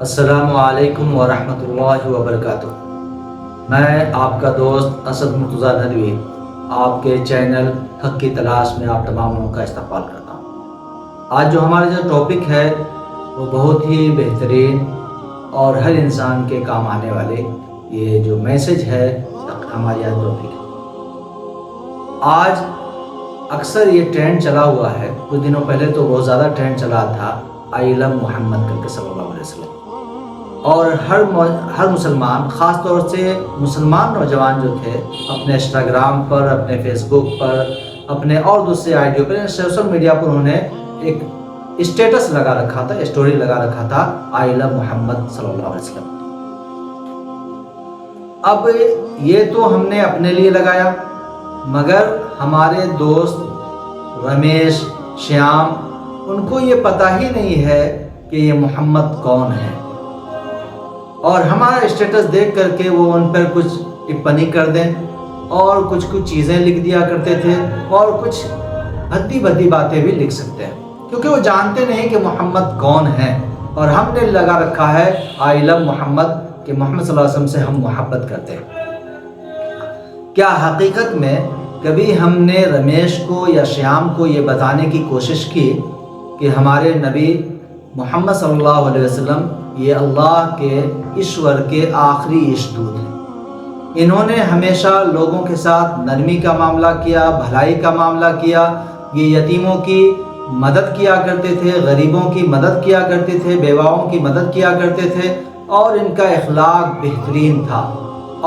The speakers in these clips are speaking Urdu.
السلام علیکم ورحمۃ اللہ وبرکاتہ۔ میں آپ کا دوست اسد مرتضیٰ ندوی آپ کے چینل حق کی تلاش میں آپ تمام لوگوں کا استقبال کرتا ہوں۔ آج جو ہمارا ٹاپک ہے وہ بہت ہی بہترین اور ہر انسان کے کام آنے والے یہ جو میسج ہے ہماری آج ٹاپک ہے۔ آج اکثر یہ ٹرینڈ چلا ہوا ہے، کچھ دنوں پہلے تو بہت زیادہ ٹرینڈ چلا تھا آئی لو محمد کر کے صلی اللہ علیہ وسلم، اور ہر مسلمان، خاص طور سے مسلمان نوجوان جو تھے، اپنے انسٹاگرام پر، اپنے فیس بک پر، اپنے اور دوسرے آئیڈیو پر، سوشل میڈیا پر انہوں نے ایک اسٹیٹس لگا رکھا تھا، اسٹوری لگا رکھا تھا آئی لو محمد صلی اللہ علیہ وسلم۔ اب یہ تو ہم نے اپنے لیے لگایا، مگر ہمارے دوست رمیش، شیام، ان کو یہ پتہ ہی نہیں ہے کہ یہ محمد کون ہے، اور ہمارا اسٹیٹس دیکھ کر کے وہ ان پر کچھ ٹپنی کر دیں اور کچھ چیزیں لکھ دیا کرتے تھے، اور کچھ بھدی بھدی باتیں بھی لکھ سکتے ہیں، کیونکہ وہ جانتے نہیں کہ محمد کون ہے۔ اور ہم نے لگا رکھا ہے آئی لو محمد، کہ محمد صلی اللہ علیہ وسلم سے ہم محبت کرتے ہیں۔ کیا حقیقت میں کبھی ہم نے رمیش کو یا شیام کو یہ بتانے کی کوشش کی کہ ہمارے نبی محمد صلی اللہ علیہ وسلم یہ اللہ کے ایشور کے آخری عشدود ہیں؟ انہوں نے ہمیشہ لوگوں کے ساتھ نرمی کا معاملہ کیا، بھلائی کا معاملہ کیا، یہ یتیموں کی مدد کیا کرتے تھے، غریبوں کی مدد کیا کرتے تھے، بیواؤں کی مدد کیا کرتے تھے، اور ان کا اخلاق بہترین تھا،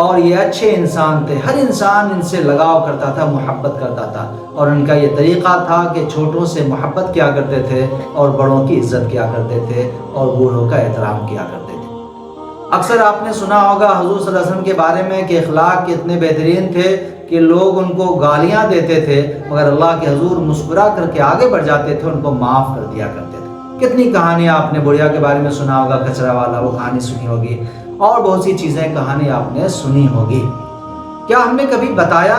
اور یہ اچھے انسان تھے، ہر انسان ان سے لگاؤ کرتا تھا، محبت کرتا تھا، اور ان کا یہ طریقہ تھا کہ چھوٹوں سے محبت کیا کرتے تھے اور بڑوں کی عزت کیا کرتے تھے اور بوڑھوں کا احترام کیا کرتے تھے۔ اکثر آپ نے سنا ہوگا حضور صلی اللہ علیہ وسلم کے بارے میں کہ اخلاق کے اتنے بہترین تھے کہ لوگ ان کو گالیاں دیتے تھے، مگر اللہ کے حضور مسکرا کر کے آگے بڑھ جاتے تھے، ان کو معاف کر دیا کرتے تھے۔ کتنی کہانیاں آپ نے بڑھیا کے بارے میں سنا ہوگا، کچرا والا، وہ کہانی سنی ہوگی، اور بہت سی چیزیں کہانی آپ نے سنی ہوگی۔ کیا ہم نے کبھی بتایا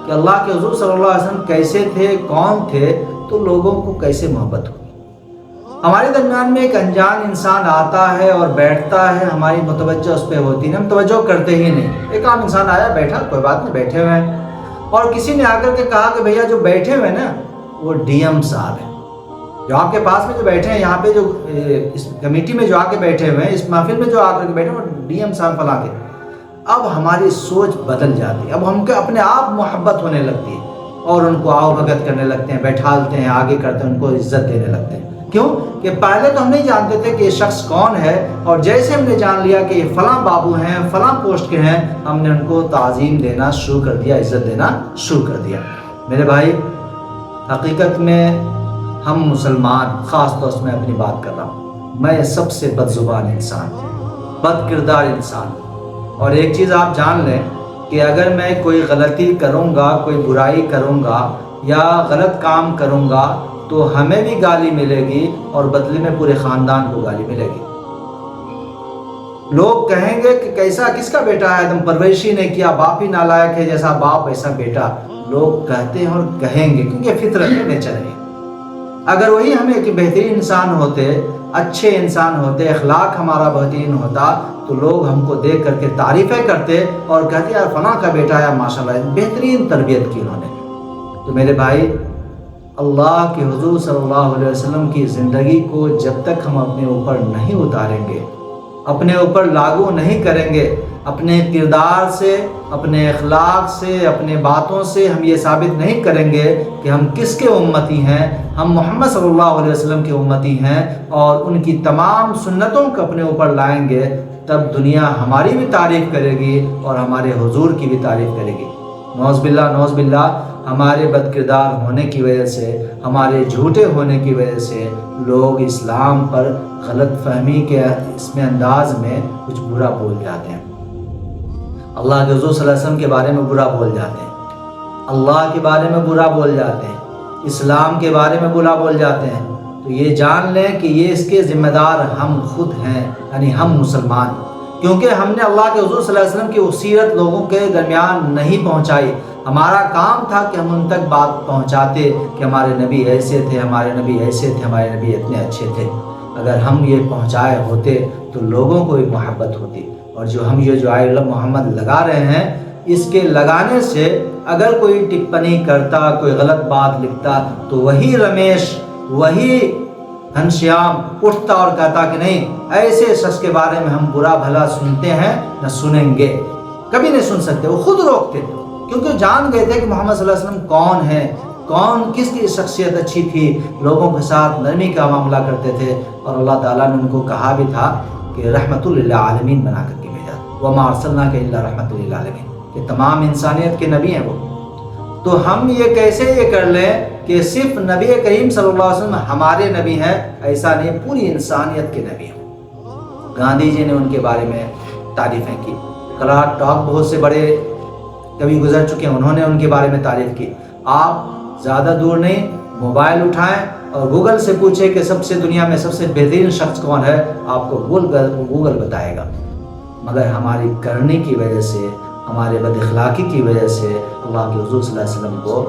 کہ اللہ کے حضور صلی اللہ علیہ وسلم کیسے تھے، کون تھے، تو لوگوں کو کیسے محبت ہوگی؟ ہمارے درمیان میں ایک انجان انسان آتا ہے اور بیٹھتا ہے، ہماری متوجہ اس پہ ہوتی نہیں، ہم توجہ کرتے ہی نہیں۔ ایک عام انسان آیا، بیٹھا، کوئی بات نہیں، بیٹھے ہوئے ہیں، اور کسی نے آ کر کے کہا کہ بھیا جو بیٹھے ہوئے نا وہ ڈی ایم صاحب ہیں، جو آپ کے پاس میں جو بیٹھے ہیں، یہاں پہ جو اس کمیٹی میں جو آ کے بیٹھے ہوئے ہیں، اس محفل میں جو آ کر کے بیٹھے ہیں، وہ ڈی ایم صاحب فلاں کے۔ اب ہماری سوچ بدل جاتی ہے، اب ہم کو اپنے آپ محبت ہونے لگتی ہے، اور ان کو آؤ بھگت کرنے لگتے ہیں، بیٹھالتے ہیں، آگے کرتے ہیں، ان کو عزت دینے لگتے ہیں۔ کیوں کہ پہلے تو ہم نہیں جانتے تھے کہ یہ شخص کون ہے، اور جیسے ہم نے جان لیا کہ یہ فلاں بابو ہیں، فلاں پوسٹ کے ہیں، ہم نے ان کو تعظیم دینا شروع کر دیا، عزت دینا شروع کر دیا۔ میرے بھائی، حقیقت میں ہم مسلمان، خاص طور سے میں اپنی بات کر رہا ہوں، میں سب سے بد زبان انسان، بد کردار انسان، اور ایک چیز آپ جان لیں کہ اگر میں کوئی غلطی کروں گا، کوئی برائی کروں گا یا غلط کام کروں گا تو ہمیں بھی گالی ملے گی، اور بدلے میں پورے خاندان کو گالی ملے گی۔ لوگ کہیں گے کہ کیسا، کس کا بیٹا ہے، تم پرورش ہی نہیں کیا، باپ ہی نالائق ہے، جیسا باپ ویسا بیٹا۔ لوگ کہتے ہیں اور کہیں گے، کیونکہ فطرت میں نیچر ہے۔ اگر وہی ہم ایک بہترین انسان ہوتے، اچھے انسان ہوتے، اخلاق ہمارا بہترین ہوتا، تو لوگ ہم کو دیکھ کر کے تعریفیں کرتے اور کہتے یار فلاں کا بیٹا ہے، ماشاءاللہ بہترین تربیت کی انہوں نے۔ تو میرے بھائی، اللہ کے حضور صلی اللہ علیہ وسلم کی زندگی کو جب تک ہم اپنے اوپر نہیں اتاریں گے، اپنے اوپر لاگو نہیں کریں گے، اپنے کردار سے، اپنے اخلاق سے، اپنے باتوں سے ہم یہ ثابت نہیں کریں گے کہ ہم کس کے امتی ہیں، ہم محمد صلی اللہ علیہ وسلم کے امتی ہیں، اور ان کی تمام سنتوں کو اپنے اوپر لائیں گے، تب دنیا ہماری بھی تعریف کرے گی اور ہمارے حضور کی بھی تعریف کرے گی۔ نعوذ باللہ، نعوذ باللہ، ہمارے بد کردار ہونے کی وجہ سے، ہمارے جھوٹے ہونے کی وجہ سے لوگ اسلام پر غلط فہمی کے اس میں انداز میں کچھ برا بول جاتے ہیں، اللہ کے حضور صلی اللہ علیہ وسلم کے بارے میں برا بول جاتے ہیں، اللہ کے بارے میں برا بول جاتے ہیں، اسلام کے بارے میں برا بول جاتے ہیں۔ تو یہ جان لیں کہ یہ اس کے ذمہ دار ہم خود ہیں، یعنی ہم مسلمان، کیونکہ ہم نے اللہ کے حضور صلی اللہ علیہ وسلم کی سیرت لوگوں کے درمیان نہیں پہنچائی۔ ہمارا کام تھا کہ ہم ان تک بات پہنچاتے کہ ہمارے نبی ایسے تھے، ہمارے نبی ایسے تھے، ہمارے نبی اتنے اچھے تھے۔ اگر ہم یہ پہنچائے ہوتے تو لوگوں کو بھی محبت ہوتی۔ اور جو ہم یہ جو آئی لو محمد لگا رہے ہیں، اس کے لگانے سے اگر کوئی ٹپنی کرتا، کوئی غلط بات لکھتا، تو وہی رمیش، وہی گھنشیام اٹھتا اور کہتا کہ نہیں، ایسے شخص کے بارے میں ہم برا بھلا سنتے ہیں نہ سنیں گے، کبھی نہیں سن سکتے۔ وہ خود روکتے تھے، کیونکہ جان گئے تھے کہ محمد صلی اللہ علیہ وسلم کون ہے، کس کی شخصیت اچھی تھی، لوگوں کے ساتھ نرمی کا معاملہ کرتے تھے، اور اللہ تعالیٰ نے ان کو کہا بھی تھا کہ رحمت للعالمین بنا کر کے بھیجا، وما ارسلناک الا رحمت للعالمین، کہ تمام انسانیت کے نبی ہیں وہ۔ تو ہم یہ کیسے یہ کر لیں کہ صرف نبی کریم صلی اللہ علیہ وسلم ہمارے نبی ہیں؟ ایسا نہیں، پوری انسانیت کے نبی ہیں۔ گاندھی جی نے ان کے بارے میں تعریفیں کی، کلاٹ ٹاک بہت سے بڑے کبھی گزر چکے ہیں، انہوں نے ان کے بارے میں تعریف کی۔ آپ زیادہ دور نہیں، موبائل اٹھائیں اور گوگل سے پوچھیں کہ سب سے دنیا میں سب سے بہترین شخص کون ہے، آپ کو گوگل بتائے گا۔ مگر ہماری کرنے کی وجہ سے، ہمارے بد اخلاقی کی وجہ سے اللہ کے حضور صلی اللہ علیہ وسلم کو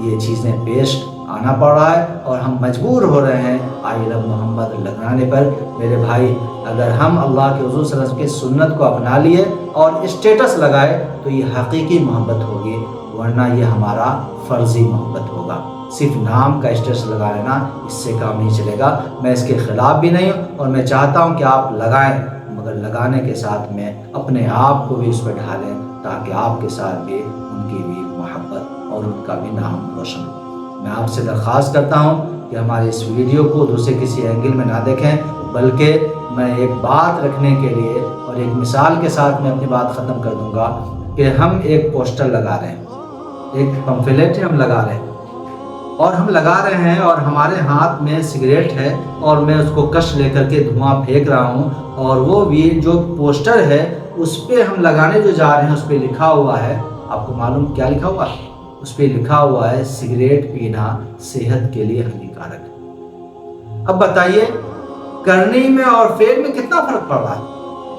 یہ چیزیں پیش آنا پڑ رہا ہے، اور ہم مجبور ہو رہے ہیں آئی لو محمد لگانے پر۔ میرے بھائی، اگر ہم اللہ کے حضور صلی اللہ علیہ وسلم کی سنت کو اپنا لیے اور اسٹیٹس لگائے تو یہ حقیقی محبت ہوگی، ورنہ یہ ہمارا فرضی محبت ہوگا۔ صرف نام کا اسٹیٹس لگا لینا، اس سے کام نہیں چلے گا۔ میں اس کے خلاف بھی نہیں ہوں، اور میں چاہتا ہوں کہ آپ لگائیں، مگر لگانے کے ساتھ میں اپنے آپ کو بھی اس پہ ڈھالیں، تاکہ آپ کے ساتھ بھی ان کی بھی محبت اور ان کا بھی نام روشن ہو۔ میں آپ سے درخواست کرتا ہوں کہ ہماری اس ویڈیو کو دوسرے کسی اینگل میں نہ دیکھیں، بلکہ میں ایک بات رکھنے کے لیے اور ایک مثال کے ساتھ میں اپنی بات ختم کر دوں گا کہ ہم ایک پوسٹر لگا رہے ہیں، ایک پمفلیٹ ہم لگا رہے ہیں، اور ہم لگا رہے ہیں اور ہمارے ہاتھ میں سگریٹ ہے، اور میں اس کو کش لے کر کے دھواں پھینک رہا ہوں، اور وہ بھی جو پوسٹر ہے اس پہ ہم لگانے جو جا رہے ہیں اس پہ لکھا ہوا ہے، آپ کو معلوم کیا لکھا ہوا ہے؟ اس پہ لکھا ہوا ہے سگریٹ پینا صحت کے لیے ہانیکارک۔ اب بتائیے، کرنی میں اور فعل میں کتنا فرق پڑ رہا ہے؟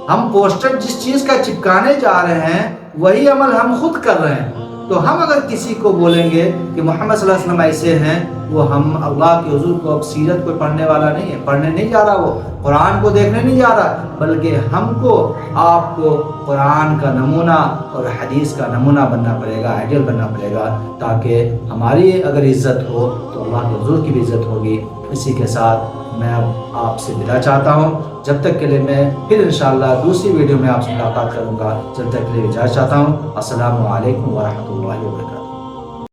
ہم پوسٹر جس چیز کا چپکانے جا رہے ہیں وہی عمل ہم خود کر رہے ہیں۔ تو ہم اگر کسی کو بولیں گے کہ محمد صلی اللہ علیہ وسلم ایسے ہیں، وہ ہم اللہ کے حضور کو، اب سیرت کوئی پڑھنے والا نہیں ہے، پڑھنے نہیں جا رہا، وہ قرآن کو دیکھنے نہیں جا رہا، بلکہ ہم کو، آپ کو قرآن کا نمونہ اور حدیث کا نمونہ بننا پڑے گا، آئیڈیل بننا پڑے گا، تاکہ ہماری اگر عزت ہو تو اللہ کے حضور کی بھی عزت ہوگی۔ اسی کے ساتھ میں آپ سے ودا چاہتا ہوں، جب تک کے لیے میں پھر انشاءاللہ دوسری ویڈیو میں آپ سے ملاقات کروں گا، جب تک کے لیے اجازت چاہتا ہوں۔ السلام علیکم ورحمۃ اللہ وبرکاتہ۔